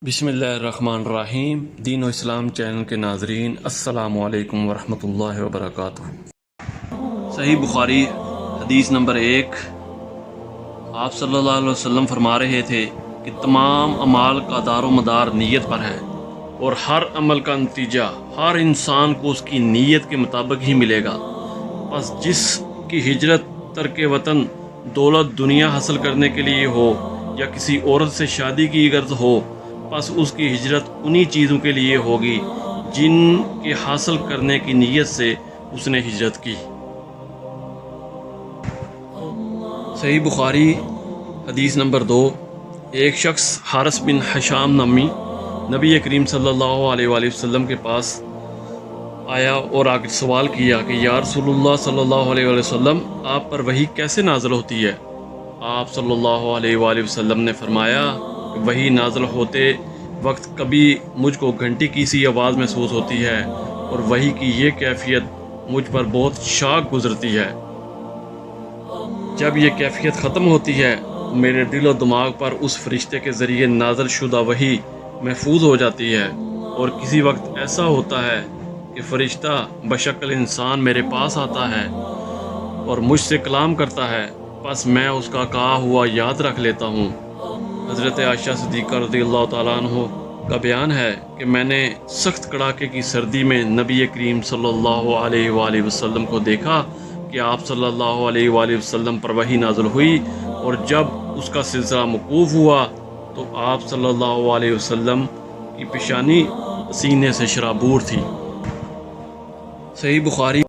بسم اللہ الرحمن الرحیم۔ دین و اسلام چینل کے ناظرین، السلام علیکم ورحمۃ اللہ وبرکاتہ۔ صحیح بخاری حدیث نمبر 1، آپ صلی اللہ علیہ وسلم فرما رہے تھے کہ تمام اعمال کا دار و مدار نیت پر ہے، اور ہر عمل کا نتیجہ ہر انسان کو اس کی نیت کے مطابق ہی ملے گا۔ بس جس کی ہجرت ترک وطن دولت دنیا حاصل کرنے کے لیے ہو یا کسی عورت سے شادی کی غرض ہو، بس اس کی ہجرت انہی چیزوں کے لیے ہوگی جن کے حاصل کرنے کی نیت سے اس نے ہجرت کی۔ صحیح بخاری حدیث نمبر 2، ایک شخص حارث بن حشام نامی نبی کریم صلی اللہ علیہ وآلہ وسلم کے پاس آیا اور آ کر سوال کیا کہ یا رسول اللہ صلی اللہ علیہ وآلہ وسلم، آپ پر وحی کیسے نازل ہوتی ہے؟ آپ صلی اللہ علیہ وآلہ وسلم نے فرمایا کہ وحی نازل ہوتے وقت کبھی مجھ کو گھنٹی کی سی آواز محسوس ہوتی ہے، اور وحی کی یہ کیفیت مجھ پر بہت شاق گزرتی ہے۔ جب یہ کیفیت ختم ہوتی ہے تو میرے دل و دماغ پر اس فرشتے کے ذریعے نازل شدہ وحی محفوظ ہو جاتی ہے، اور کسی وقت ایسا ہوتا ہے کہ فرشتہ بشکل انسان میرے پاس آتا ہے اور مجھ سے کلام کرتا ہے، بس میں اس کا کہا ہوا یاد رکھ لیتا ہوں۔ حضرت عائشہ صدیقہ رضی اللہ تعالیٰ عنہ کا بیان ہے کہ میں نے سخت کڑاکے کی سردی میں نبی کریم صلی اللہ علیہ وآلہ وسلم کو دیکھا کہ آپ صلی اللہ علیہ وآلہ وسلم پر وحی نازل ہوئی، اور جب اس کا سلسلہ موقوف ہوا تو آپ صلی اللہ علیہ وسلم کی پیشانی سینے سے شرابور تھی۔ صحیح بخاری